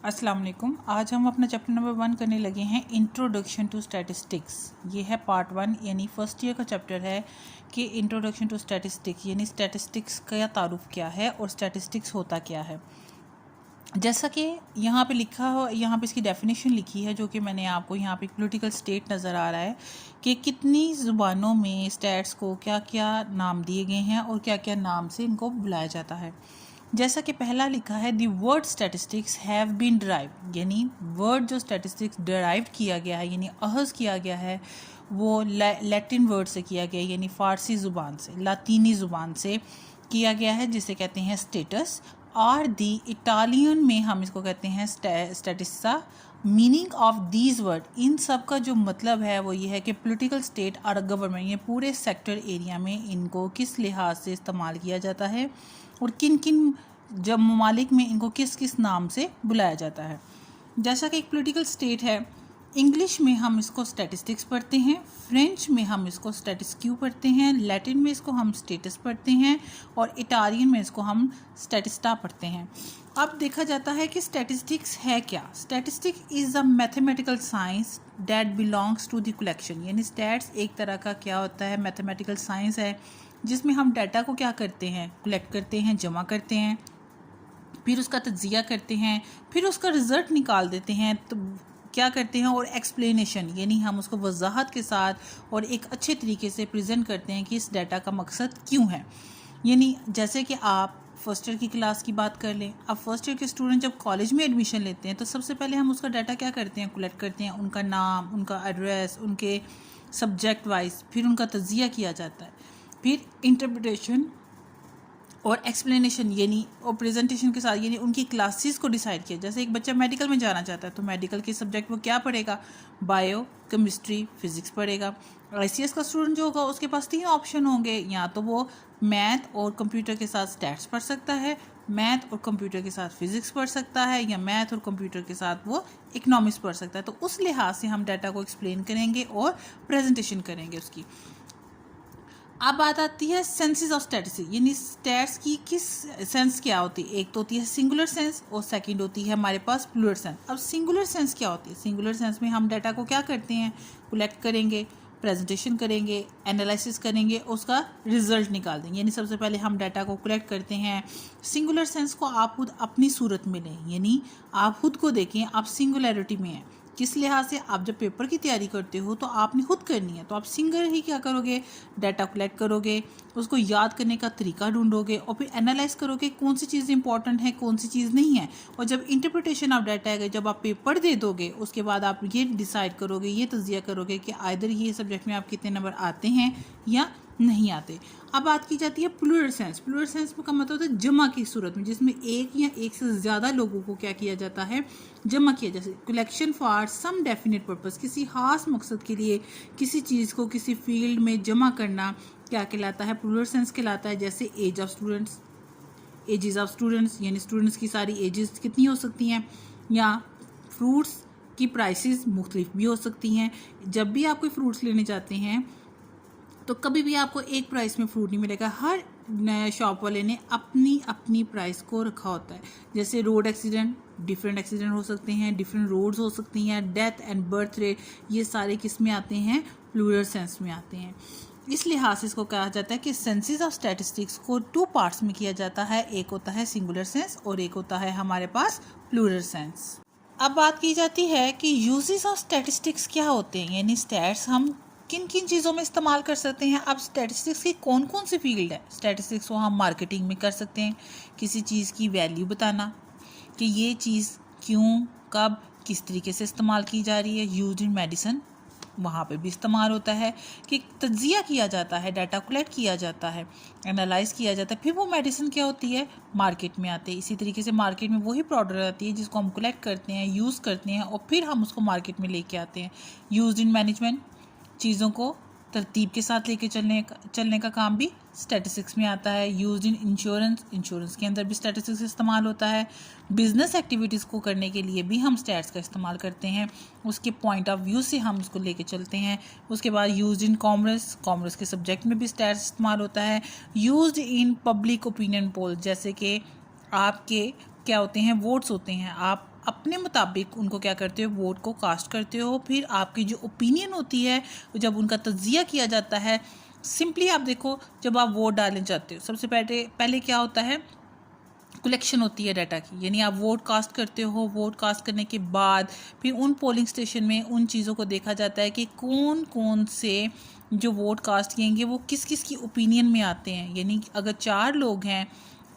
अस्सलाम वालेकुम। आज हम अपना चैप्टर नंबर 1 करने लगे हैं इंट्रोडक्शन टू स्टैटिस्टिक्स। ये है पार्ट 1 यानी फर्स्ट ईयर का चैप्टर है कि इंट्रोडक्शन टू स्टैटिस्टिक्स यानी स्टैटिस्टिक्स का तारुफ क्या है और स्टैटिस्टिक्स होता क्या है। जैसा कि यहाँ पे लिखा हो, यहाँ पे इसकी डेफिनेशन लिखी है जो कि मैंने आपको यहाँ पे पॉलिटिकल स्टेट नज़र आ रहा है कि कितनी ज़ुबानों में स्टैट्स को क्या क्या नाम दिए गए हैं और क्या क्या नाम से इनको बुलाया जाता है। जैसा कि पहला लिखा है the word statistics have been derive, यानी वर्ड जो स्टैटिस्टिक्स डिराइव किया गया है यानी अहज़ किया गया है वो लैटिन वर्ड से किया गया यानी फ़ारसी ज़ुबान से, लातीनी ज़ुबान से किया गया है जिसे कहते हैं स्टेटस। और दी इटालियन में हम इसको कहते हैं स्टैटिस्टा। मीनिंग ऑफ दीज वर्ड, इन सब का जो मतलब है वो ये है कि पॉलिटिकल स्टेट और गवर्नमेंट, ये पूरे सेक्टर एरिया में इनको किस लिहाज से इस्तेमाल किया जाता है और किन किन जब ममालिक में इनको किस किस नाम से बुलाया जाता है। जैसा कि एक पॉलिटिकल स्टेट है, इंग्लिश में हम इसको स्टैटिस्टिक्स पढ़ते हैं, फ्रेंच में हम इसको स्टैटिस्क्यू पढ़ते हैं, लैटिन में इसको हम स्टेटस पढ़ते हैं और इटालियन में इसको हम स्टैटिस्टा पढ़ते हैं। अब देखा जाता है कि स्टैटिस्टिक्स है क्या। Statistics is a mathematical science that belongs to the collection, यानी स्टैट्स एक तरह का क्या होता है, मैथमेटिकल साइंस है जिसमें हम डाटा को क्या करते हैं, कलेक्ट करते हैं, जमा करते हैं, फिर उसका तज्जिया करते हैं, फिर उसका रिज़ल्ट निकाल देते हैं। तो क्या करते हैं और एक्सप्लेनेशन, यानी हम उसको वजाहत के साथ और एक अच्छे तरीके से प्रेजेंट करते हैं कि इस डाटा का मकसद क्यों है। यानी जैसे कि आप फर्स्ट ईयर की क्लास की बात कर लें, अब फर्स्ट ईयर के स्टूडेंट जब कॉलेज में एडमिशन लेते हैं तो सबसे पहले हम उसका डाटा क्या करते हैं, कलेक्ट करते हैं, उनका नाम, उनका एड्रेस, उनके सब्जेक्ट वाइज, फिर उनका तज्जिया किया जाता है, फिर इंटरप्रिटेशन और एक्सप्लेनेशन यानी और प्रेजेंटेशन के साथ यानी उनकी क्लासेस को डिसाइड किया। जैसे एक बच्चा मेडिकल में जाना चाहता है तो मेडिकल के सब्जेक्ट वो क्या पढ़ेगा, बायो, केमिस्ट्री, फिजिक्स पढ़ेगा। ICS का स्टूडेंट जो होगा उसके पास 3 ऑप्शन होंगे, या तो वो मैथ और कंप्यूटर के साथ स्टैट्स पढ़ सकता है, मैथ और कंप्यूटर के साथ फिजिक्स पढ़ सकता है, या मैथ और कंप्यूटर के साथ वो इकोनॉमिक्स पढ़ सकता है। तो उस लिहाज से हम डाटा को एक्सप्लेन करेंगे और प्रेजेंटेशन करेंगे उसकी। अब बात आती है सेंसेस ऑफ स्टैटिस्टिक्स, यानी स्टैट्स की किस सेंस क्या होती है। एक तो होती है सिंगुलर सेंस और सेकंड होती है हमारे पास प्लूरल सेंस। अब सिंगुलर सेंस क्या होती है, सिंगुलर सेंस में हम डाटा को क्या करते हैं, कलेक्ट करेंगे, प्रेजेंटेशन करेंगे, एनालिसिस करेंगे, उसका रिजल्ट निकाल देंगे। यानी सबसे पहले हम डाटा को कलेक्ट करते हैं। सिंगुलर सेंस को आप खुद अपनी सूरत में लें, यानी आप खुद को देखें आप सिंगुलैरिटी में हैं। किस लिहाज से, आप जब पेपर की तैयारी करते हो तो आपने खुद करनी है, तो आप सिंगल ही क्या करोगे, डाटा कलेक्ट करोगे, उसको याद करने का तरीका ढूंढोगे और फिर एनालाइज करोगे कौन सी चीज़ इंपॉर्टेंट है, कौन सी चीज़ नहीं है। और जब इंटरप्रिटेशन ऑफ डाटा है, जब आप पेपर दे दोगे उसके बाद आप ये डिसाइड करोगे, ये तज्जिया करोगे कि आइदर ये सब्जेक्ट में आप कितने नंबर आते हैं या नहीं आते। अब बात की जाती है प्लूरल सेंस। प्लूरल सेंस का मतलब होता है जमा की सूरत में, जिसमें एक या एक से ज़्यादा लोगों को क्या किया जाता है, जमा किया। जैसे collection for some definite purpose, किसी खास मकसद के लिए किसी चीज़ को किसी फील्ड में जमा करना क्या कहलाता है, प्लूरल सेंस कहलाता है। जैसे age of students, ages of students यानी स्टूडेंट्स की सारी एजेस कितनी हो सकती हैं, या फ्रूट्स की प्राइसेस मुख्तलिफ भी हो सकती हैं। जब भी आप कोई फ्रूट्स लेने जाते हैं तो कभी भी आपको एक प्राइस में फ्रूट नहीं मिलेगा, हर शॉप वाले ने अपनी अपनी प्राइस को रखा होता है। जैसे रोड एक्सीडेंट, डिफरेंट एक्सीडेंट हो सकते हैं, डिफरेंट रोड्स हो सकती हैं, डेथ एंड बर्थ रेट, ये सारे किस में आते हैं, प्लूरल सेंस में आते हैं। इस लिहाज से इसको कहा जाता है कि सेंसेस ऑफ स्टैटिस्टिक्स को 2 पार्ट्स में किया जाता है, एक होता है सिंगुलर सेंस और एक होता है हमारे पास प्लूरल सेंस। अब बात की जाती है कि यूजेस ऑफ स्टैटिस्टिक्स क्या होते हैं, यानी स्टैट्स हम किन किन चीज़ों में इस्तेमाल कर सकते हैं। अब स्टैटिस्टिक्स की कौन कौन सी फील्ड है, स्टैटिस्टिक्स को हम मार्केटिंग में कर सकते हैं, किसी चीज़ की वैल्यू बताना कि ये चीज़ क्यों, कब, किस तरीके से इस्तेमाल की जा रही है। यूज्ड इन मेडिसिन, वहाँ पे भी इस्तेमाल होता है कि तज्जिया किया जाता है, डाटा कलेक्ट किया जाता है, एनालाइज किया जाता है, फिर वो मेडिसिन क्या होती है, मार्केट में आते हैं। इसी तरीके से मार्केट में वही प्रोडक्ट आती है जिसको हम कलेक्ट करते हैं, यूज़ करते हैं और फिर हम उसको मार्केट में लेके आते हैं। यूज्ड इन मैनेजमेंट, चीज़ों को तरतीब के साथ लेके चलने का काम भी स्टैटिस्टिक्स में आता है। यूज्ड इन इंश्योरेंस, इंश्योरेंस के अंदर भी स्टैटिस्टिक्स इस्तेमाल होता है। बिजनेस एक्टिविटीज़ को करने के लिए भी हम स्टैट्स का इस्तेमाल करते हैं, उसके पॉइंट ऑफ व्यू से हम उसको लेके चलते हैं। उसके बाद यूज्ड इन कॉमर्स, कॉमर्स के सब्जेक्ट में भी स्टैट्स इस्तेमाल होता है। Used in public opinion poll, जैसे कि आपके क्या होते हैं, वोट्स होते हैं, आप अपने मुताबिक उनको क्या करते हो, वोट को कास्ट करते हो। फिर आपकी जो ओपिनियन होती है जब उनका तज्जिया किया जाता है, सिंपली आप देखो जब आप वोट डालने जाते हो सबसे पहले क्या होता है, कलेक्शन होती है डाटा की, यानी आप वोट कास्ट करते हो। वोट कास्ट करने के बाद फिर उन पोलिंग स्टेशन में उन चीज़ों को देखा जाता है कि कौन कौन से जो वोट कास्ट किएंगे वो किस किस की ओपिनियन में आते हैं। यानी अगर 4 लोग हैं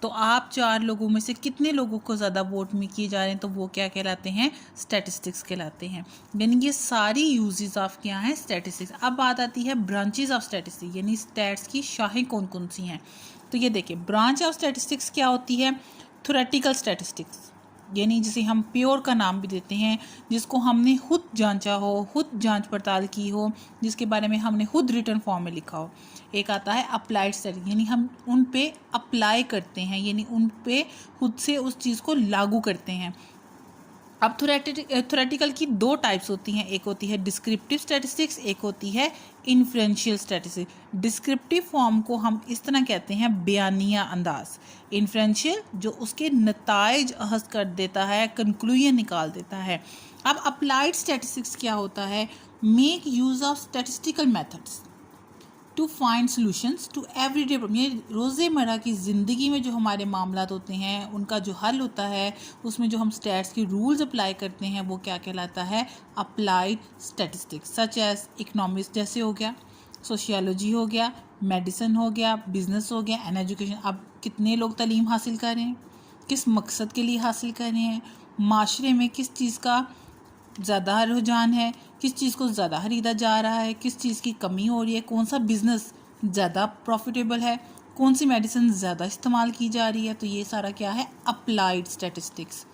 तो आप 4 लोगों में से कितने लोगों को ज़्यादा वोट में किए जा रहे हैं, तो वो क्या कहलाते हैं, स्टैटिस्टिक्स कहलाते हैं। यानी ये सारी यूजेस ऑफ क्या हैं, स्टैटिस्टिक्स। अब बात आती है ब्रांचेस ऑफ स्टैटिस्टिक्स, यानी स्टैट्स की शाखें कौन कौन सी हैं। तो ये देखिए, ब्रांच ऑफ स्टैटिस्टिक्स क्या होती है, थ्योरेटिकल स्टैटिस्टिक्स, यानी जिसे हम प्योर का नाम भी देते हैं, जिसको हमने खुद जांचा हो, खुद जांच पड़ताल की हो, जिसके बारे में हमने खुद रिटर्न फॉर्म में लिखा हो। एक आता है अप्लाइड स्टडी, यानी हम उन पे अप्लाई करते हैं, यानी उन पे खुद से उस चीज़ को लागू करते हैं। अब थ्योरेटिकल की 2 टाइप्स होती हैं, एक होती है डिस्क्रिप्टिव स्टैटिस्टिक्स, एक होती है इन्फ्रेंशियल स्टैटिस्टिक्स। डिस्क्रिप्टिव फॉर्म को हम इस तरह कहते हैं बयानिया अंदाज, इन्फ्रेंशियल जो उसके नताइज अहज कर देता है, कंक्लूजन निकाल देता है। अब अप्लाइड स्टैटिस्टिक्स क्या होता है, make use of statistical methods to find solutions to everyday problem. ये रोज़मर्रा की ज़िंदगी में जो हमारे मामलात होते हैं उनका जो हल होता है, उसमें जो हम स्टैट्स के रूल्स अप्लाई करते हैं वो क्या कहलाता है, applied statistics. Such as economics जैसे हो गया, सोशियोलॉजी हो गया, मेडिसिन हो गया, बिजनेस हो गया, एंड एजुकेशन। अब कितने लोग तालीम हासिल कर रहे हैं, किस मकसद के लिए हासिल कर रहे हैं, माशरे में किस चीज़ का ज़्यादा रुझान है, किस चीज़ को ज़्यादा ख़रीदा जा रहा है, किस चीज़ की कमी हो रही है, कौन सा बिज़नेस ज़्यादा प्रॉफिटेबल है, कौन सी मेडिसिन ज़्यादा इस्तेमाल की जा रही है। तो ये सारा क्या है, अप्लाइड स्टैटिस्टिक्स।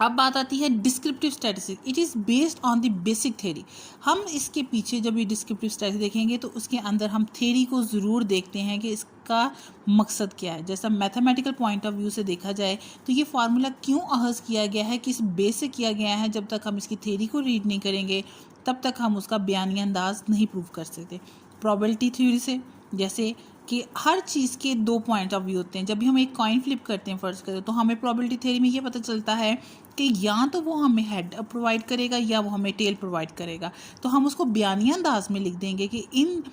अब बात आती है descriptive statistics. It is based on the basic theory. हम इसके पीछे जब ये डिस्क्रिप्टिव स्टैटिस्टिक्स देखेंगे तो उसके अंदर हम थ्योरी को ज़रूर देखते हैं कि इसका मकसद क्या है। जैसा मैथमेटिकल पॉइंट ऑफ व्यू से देखा जाए तो ये फार्मूला क्यों अहज़ किया गया है, किस बेस से किया गया है, जब तक हम इसकी थ्योरी को रीड नहीं करेंगे तब तक हम उसका बयानी अंदाज नहीं प्रूव कर सकते। प्रोबेबिलिटी थ्योरी से, जैसे कि हर चीज़ के 2 पॉइंट ऑफ व्यू होते हैं। जब भी हम एक कॉइन फ्लिप करते हैं फ़र्ज़ करें, तो हमें प्रोबेबिलिटी थ्योरी में ये पता चलता है कि या तो वो हमें हेड प्रोवाइड करेगा या वो हमें टेल प्रोवाइड करेगा। तो हम उसको बयानिया अंदाज में लिख देंगे कि इन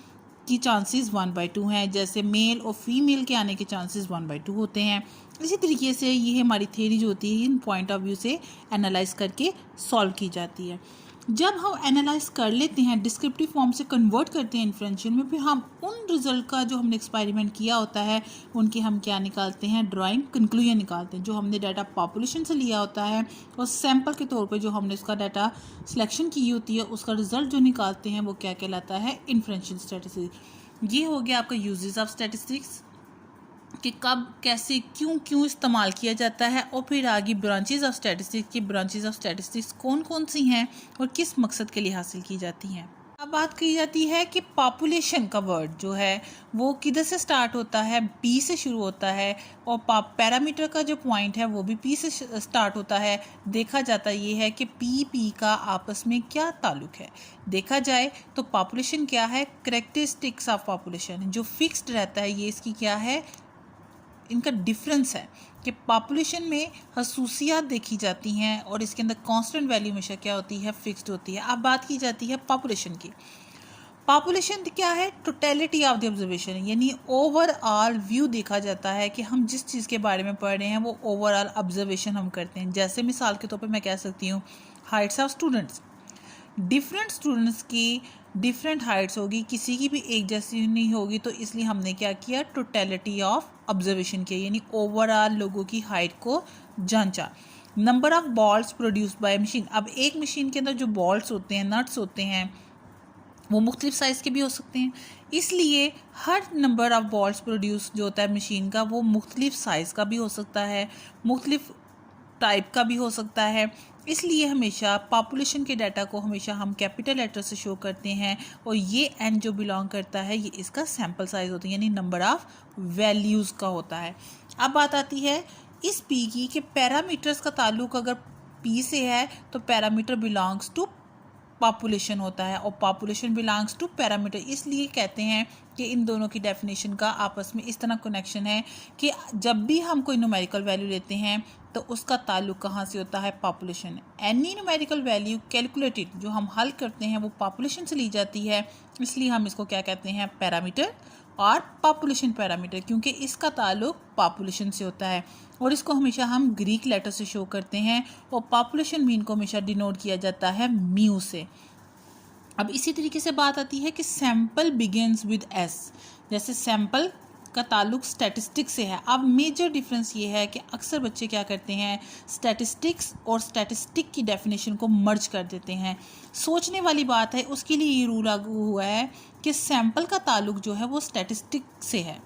की चांसेस 1/2 हैं, जैसे मेल और फीमेल के आने के चांसेस 1/2 होते हैं। इसी तरीके से ये हमारी थ्योरी जो होती है इन पॉइंट ऑफ व्यू से एनालाइज करके सॉल्व की जाती है। जब हम एनालाइज कर लेते हैं, डिस्क्रिप्टिव फॉर्म से कन्वर्ट करते हैं इन्फ्रेंशियल में, फिर हम उन रिजल्ट का जो हमने एक्सपेरिमेंट किया होता है उनके हम क्या निकालते हैं, ड्राइंग कंक्लूजन निकालते हैं। जो हमने डाटा पॉपुलेशन से लिया होता है और सैंपल के तौर पे जो हमने उसका डाटा सिलेक्शन की होती है उसका रिजल्ट जो निकालते हैं वो क्या कहलाता है, इन्फ्रेंशियल स्टैटिस्टिक्स। ये हो गया आपका यूजेस ऑफ स्टैटिस्टिक्स कि कब, कैसे, क्यों इस्तेमाल किया जाता है। और फिर आगे ब्रांचेस ऑफ स्टैटिस्टिक्स की ब्रांचेस ऑफ स्टैटिस्टिक्स कौन कौन सी हैं और किस मकसद के लिए हासिल की जाती हैं। अब बात की जाती है कि पॉपुलेशन का वर्ड जो है वो किधर से स्टार्ट होता है, पी से शुरू होता है, और पैरामीटर का जो पॉइंट है वो भी पी से स्टार्ट होता है। देखा जाता ये है कि पी का आपस में क्या ताल्लुक है। देखा जाए तो पॉपुलेशन क्या है, करैक्टरिस्टिक्स ऑफ पॉपुलेशन जो फिक्स्ड रहता है, ये इसकी क्या है, इनका डिफरेंस है कि पॉपुलेशन में खसूसियात देखी जाती हैं और इसके अंदर कांस्टेंट वैल्यू हमेशा क्या होती है, फिक्स्ड होती है। अब बात की जाती है पॉपुलेशन की। पॉपुलेशन क्या है, टोटलिटी ऑफ द ऑब्जर्वेशन, यानी ओवरऑल व्यू देखा जाता है कि हम जिस चीज़ के बारे में पढ़ रहे हैं वो ओवरऑल ऑब्जर्वेशन हम करते हैं। जैसे मिसाल के तौर पर मैं कह सकती हूँ Heights of students, different students की डिफरेंट हाइट्स होगी, किसी की भी एक जैसी नहीं होगी, तो इसलिए हमने क्या किया, टोटलिटी ऑफ ऑब्जर्वेशन किया, यानी ओवरऑल लोगों की हाइट को जांचा। Number of balls produced by machine. अब एक मशीन के अंदर जो बॉल्स होते हैं, नट्स होते हैं, वो मुख्तलिफ साइज़ के भी हो सकते हैं, इसलिए हर नंबर ऑफ बॉल्स प्रोड्यूस जो होता है मशीन का वो मुख्तलिफ साइज़ का भी हो सकता है, मुख्तलिफ टाइप का भी हो सकता है। इसलिए हमेशा पॉपुलेशन के डाटा को हमेशा हम कैपिटल लेटर से शो करते हैं, और ये एन जो बिलोंग करता है ये इसका सैम्पल साइज़ होता है, यानी नंबर ऑफ़ वैल्यूज़ का होता है। अब बात आती है इस पी की कि पैरामीटर्स का ताल्लुक अगर पी से है तो पैरामीटर बिलोंग्स टू पॉपुलेशन होता है, और पॉपुलेशन बिलोंग्स टू पैरामीटर। इसलिए कहते हैं कि इन दोनों की डेफिनेशन का आपस में इस तरह कनेक्शन है कि जब भी हम कोई न्यूमेरिकल वैल्यू लेते हैं तो उसका ताल्लुक कहाँ से होता है, population. Any numerical value calculated जो हम हल करते हैं वो पॉपुलेशन से ली जाती है, इसलिए हम इसको क्या कहते हैं, पैरामीटर और पॉपुलेशन पैरामीटर, क्योंकि इसका ताल्लुक पॉपुलेशन से होता है। और इसको हमेशा हम ग्रीक लेटर से शो करते हैं, और पॉपुलेशन मीन को हमेशा डिनोट किया जाता है म्यू से। अब इसी तरीके से बात आती है कि सैम्पल बिगिंस विद एस, जैसे सैम्पल का ताल्लुक स्टैटिस्टिक्स से है। अब मेजर डिफरेंस ये है कि अक्सर बच्चे क्या करते हैं, स्टैटिस्टिक्स और स्टैटिस्टिक की डेफिनेशन को मर्ज कर देते हैं। सोचने वाली बात है, उसके लिए ये रूल लागू हुआ है कि सैम्पल का ताल्लुक जो है वो स्टैटिस्टिक से है,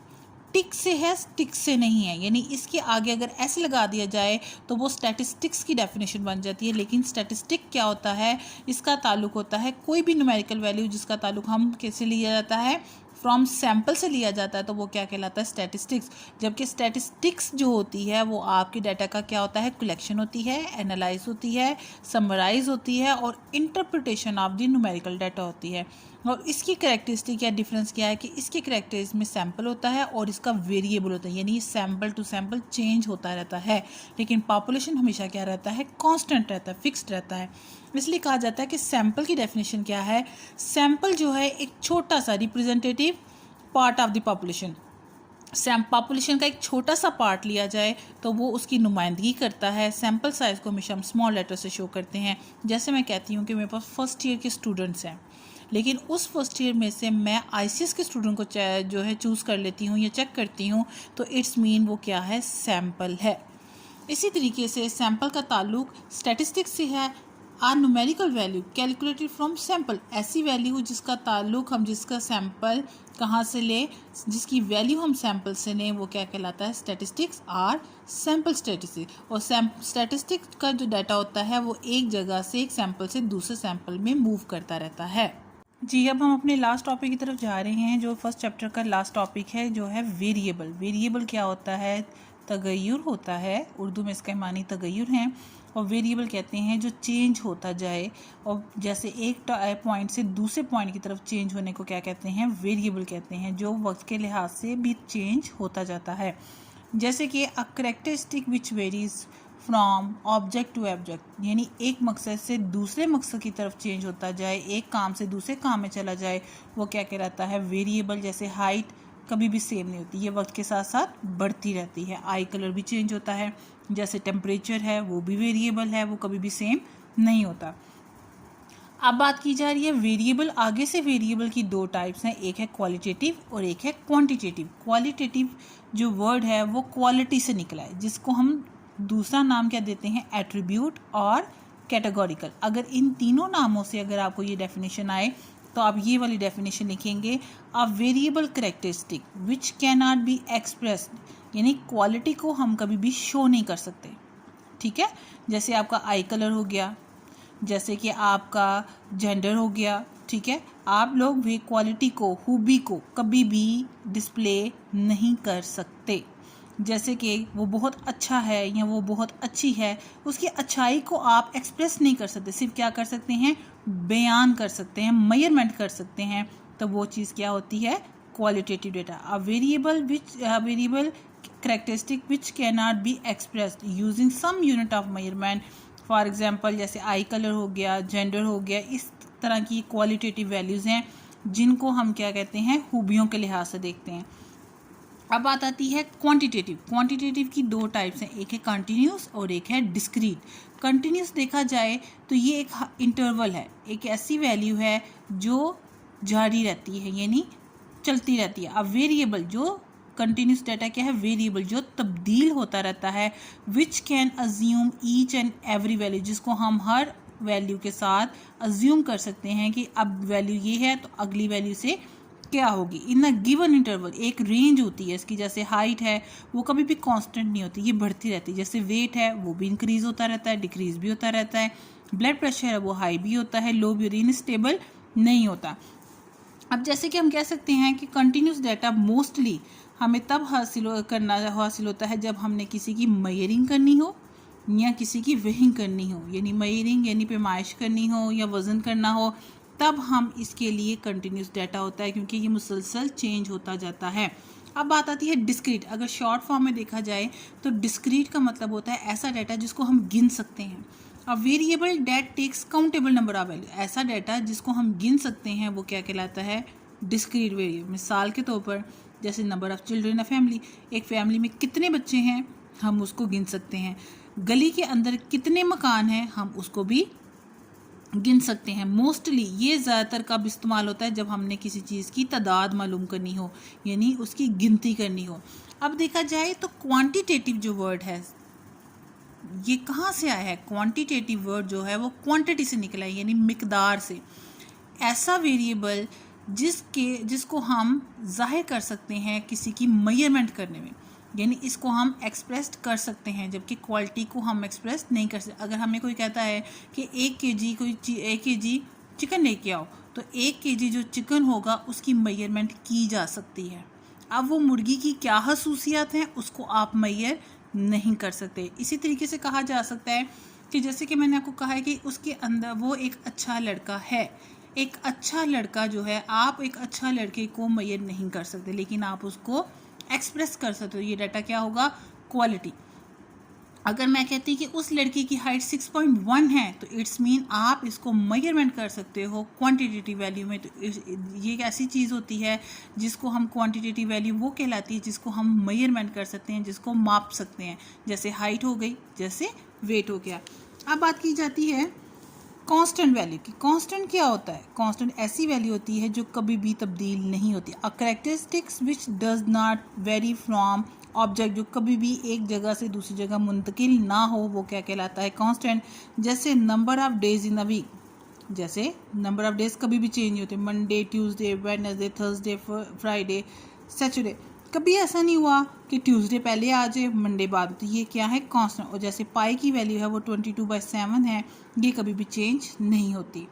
टिक से है, स्टिक से नहीं है। यानी इसके आगे अगर ऐसे लगा दिया जाए तो वो स्टैटिस्टिक्स की डेफिनेशन बन जाती है। लेकिन स्टैटिस्टिक क्या होता है, इसका ताल्लुक होता है कोई भी न्यूमेरिकल वैल्यू जिसका ताल्लुक हम कैसे लिया जाता है, फ्रॉम सैम्पल से लिया जाता है, तो वो क्या कहलाता है, स्टैटिस्टिक्स। जबकि स्टैटिस्टिक्स जो होती है वो आपके डाटा का क्या होता है, कलेक्शन होती है, एनालाइज होती है, समराइज होती है और interpretation of the numerical data होती है। और इसकी कैरेक्टरिस्टिक या डिफरेंस क्या है कि इसके कैरेक्टरिस्टिक में सैम्पल होता है और इसका वेरिएबल होता है, यानी सैम्पल टू सैम्पल चेंज होता रहता है। लेकिन पॉपुलेशन हमेशा क्या रहता है, कांस्टेंट रहता है, फिक्स्ड रहता है। इसलिए कहा जाता है कि सैम्पल की डेफिनेशन क्या है, सैम्पल जो है एक छोटा सा representative part of the population. Population का एक छोटा सा पार्ट लिया जाए तो वो उसकी नुमाइंदगी करता है। सैम्पल साइज़ को हमेशा हम स्मॉल लेटर से शो करते हैं। जैसे मैं कहती हूँ कि मेरे पास फर्स्ट ईयर के स्टूडेंट्स हैं, लेकिन उस फर्स्ट ईयर में से मैं आईसीएस के स्टूडेंट को जो है चूज़ कर लेती हूँ या चेक करती हूँ, तो इट्स मीन वो क्या है, सैम्पल है। इसी तरीके से सैम्पल का ताल्लुक स्टैटिस्टिक्स से है। Are numerical value calculated from sample, ऐसी वैल्यू जिसका ताल्लुक हम जिसका सैम्पल कहाँ से लें, जिसकी वैल्यू हम सैम्पल से लें, वो क्या कहलाता है, स्टैटिस्टिक्स और सैम्पल स्टैटिस्टिक्स। और स्टैटिस्टिक्स का जो डाटा होता है वो एक जगह से, एक सैम्पल से दूसरे सैम्पल में मूव करता रहता है। जी, अब हम अपने लास्ट टॉपिक की तरफ जा रहे हैं, जो फर्स्ट चैप्टर का लास्ट टॉपिक है, जो है वेरिएबल। वेरिएबल क्या होता है, तगय्युर होता है, उर्दू में इसका मानी तगय्युर हैं। और वेरिएबल कहते हैं जो चेंज होता जाए, और जैसे एक पॉइंट से दूसरे पॉइंट की तरफ चेंज होने को क्या कहते हैं, वेरिएबल कहते हैं, जो वक्त के लिहाज से भी चेंज होता जाता है। जैसे कि a characteristic which varies from object to object, यानी एक मकसद से दूसरे मकसद की तरफ चेंज होता जाए, एक काम से दूसरे काम में चला जाए, वो क्या कहलाता है, वेरिएबल। जैसे हाइट कभी भी सेम नहीं होती, ये वक्त के साथ साथ बढ़ती रहती है। आई कलर भी चेंज होता है। जैसे टेम्परेचर है, वो भी वेरिएबल है, वो कभी भी सेम नहीं होता। अब बात की जा रही है वेरिएबल। आगे से वेरिएबल की दो टाइप्स हैं, एक है क्वालिटेटिव और एक है क्वांटिटेटिव। क्वालिटेटिव जो वर्ड है वो क्वालिटी से निकला है, जिसको हम दूसरा नाम क्या देते हैं, एट्रीब्यूट और कैटेगोरिकल। अगर इन तीनों नामों से अगर आपको ये डेफिनेशन आए तो आप ये वाली डेफिनेशन लिखेंगे, अ variable characteristic which can not be expressed, यानी क्वालिटी को हम कभी भी शो नहीं कर सकते। ठीक है, जैसे आपका आई कलर हो गया, जैसे कि आपका जेंडर हो गया। ठीक है, आप लोग भी क्वालिटी को, खूबी को कभी भी डिस्प्ले नहीं कर सकते। जैसे कि वो बहुत अच्छा है या वो बहुत अच्छी है, उसकी अच्छाई को आप एक्सप्रेस नहीं कर सकते, सिर्फ क्या कर सकते हैं, बयान कर सकते हैं, मेजरमेंट कर सकते हैं। तो वो चीज़ क्या होती है, qualitative data. A variable characteristic which can not be expressed using some unit of measurement. For example जैसे आई कलर हो गया, जेंडर हो गया, इस तरह की क्वालिटेटिव वैल्यूज़ हैं जिनको हम क्या कहते हैं, खूबियों के लिहाज से देखते हैं। अब बात आती है क्वांटिटेटिव। क्वांटिटेटिव की दो टाइप्स हैं, एक है कंटिन्यूस और एक है डिस्क्रीट। कंटिन्यूस देखा जाए तो ये एक इंटरवल है, एक ऐसी वैल्यू है जो जारी रहती है, यानी चलती रहती है। अब वेरिएबल जो कंटिन्यूस डाटा क्या है, वेरिएबल जो तब्दील होता रहता है, which can assume each and every value, जिसको हम हर वैल्यू के साथ अज्यूम कर सकते हैं कि अब वैल्यू ये है तो अगली वैल्यू से क्या होगी। इन अ गिवन इंटरवल, एक रेंज होती है इसकी। जैसे हाइट है वो कभी भी कांस्टेंट नहीं होती, ये बढ़ती रहती है। जैसे वेट है वो भी इंक्रीज होता रहता है, डिक्रीज भी होता रहता है। ब्लड प्रेशर है वो हाई भी होता है, लो भी, इनस्टेबल नहीं होता। अब जैसे कि हम कह सकते हैं कि कंटिन्यूस डाटा मोस्टली हमें तब हासिल होता है जब हमने किसी की मेजरिंग करनी हो, या किसी की वेइंग करनी हो, यानी मेजरिंग यानी पैमाइश करनी हो या वज़न करना हो, तब हम इसके लिए कंटिन्यूस डाटा होता है, क्योंकि ये मुसलसल चेंज होता जाता है। अब बात आती है डिस्क्रीट। अगर शॉर्ट फॉर्म में देखा जाए तो डिस्क्रीट का मतलब होता है ऐसा डाटा जिसको हम गिन सकते हैं। अब variable that takes countable number of value, ऐसा डाटा जिसको हम गिन सकते हैं वो क्या कहलाता है? Discrete variable. मिसाल के तौर पर जैसे number of children a family, एक फैमिली में कितने बच्चे हैं हम उसको गिन सकते हैं। गली के अंदर कितने मकान हैं हम उसको भी गिन सकते हैं। मोस्टली ये ज़्यादातर कब इस्तेमाल होता है? जब हमने किसी चीज़ की तादाद मालूम करनी हो, यानी उसकी गिनती करनी हो। अब देखा जाए तो क्वांटिटेटिव जो वर्ड है ये कहाँ से आया है? क्वांटिटेटिव वर्ड जो है वो क्वांटिटी से निकला है, यानी मिकदार से। ऐसा वेरिएबल जिसको हम जाहिर कर सकते हैं किसी की मेजरमेंट करने में, यानी इसको हम एक्सप्रेस कर सकते हैं, जबकि क्वालिटी को हम एक्सप्रेस नहीं कर सकते। अगर हमें कोई कहता है कि 1 kg चिकन लेके आओ, तो 1 kg जो चिकन होगा उसकी मेजरमेंट की जा सकती है। अब वो मुर्गी की क्या खसूसियात हैं उसको आप मेजर नहीं कर सकते। इसी तरीके से कहा जा सकता है कि जैसे कि मैंने आपको कहा है कि उसके अंदर वो एक अच्छा लड़का है। एक अच्छा लड़का जो है, आप एक अच्छा लड़के को मेजर नहीं कर सकते, लेकिन आप उसको एक्सप्रेस कर सकते हो। ये डाटा क्या होगा? क्वालिटी। अगर मैं कहती कि उस लड़की की हाइट 6.1 है, तो इट्स मीन आप इसको मेजरमेंट कर सकते हो क्वांटिटेटिव वैल्यू में। तो ये एक ऐसी चीज़ होती है जिसको हम क्वांटिटेटिव वैल्यू वो कहलाती है, जिसको हम मेजरमेंट कर सकते हैं, जिसको माप सकते हैं। जैसे हाइट हो गई, जैसे वेट हो गया। अब बात की जाती है कांस्टेंट वैल्यू की। कांस्टेंट क्या होता है? कांस्टेंट ऐसी वैल्यू होती है जो कभी भी तब्दील नहीं होती। A characteristics which does not very from object, जो कभी भी एक जगह से दूसरी जगह मुंतकिल ना हो, वो क्या कहलाता है? कांस्टेंट। जैसे number of days in a week, जैसे नंबर ऑफ डेज कभी भी चेंज नहीं होते। Monday, Tuesday, Wednesday, Thursday, Friday, Saturday. कभी ऐसा नहीं हुआ कि ट्यूसडे पहले आ जाए मंडे बाद। तो ये क्या है? कांस्टेंट। और जैसे पाई की वैल्यू है वो 22/7 है, ये कभी भी चेंज नहीं होती।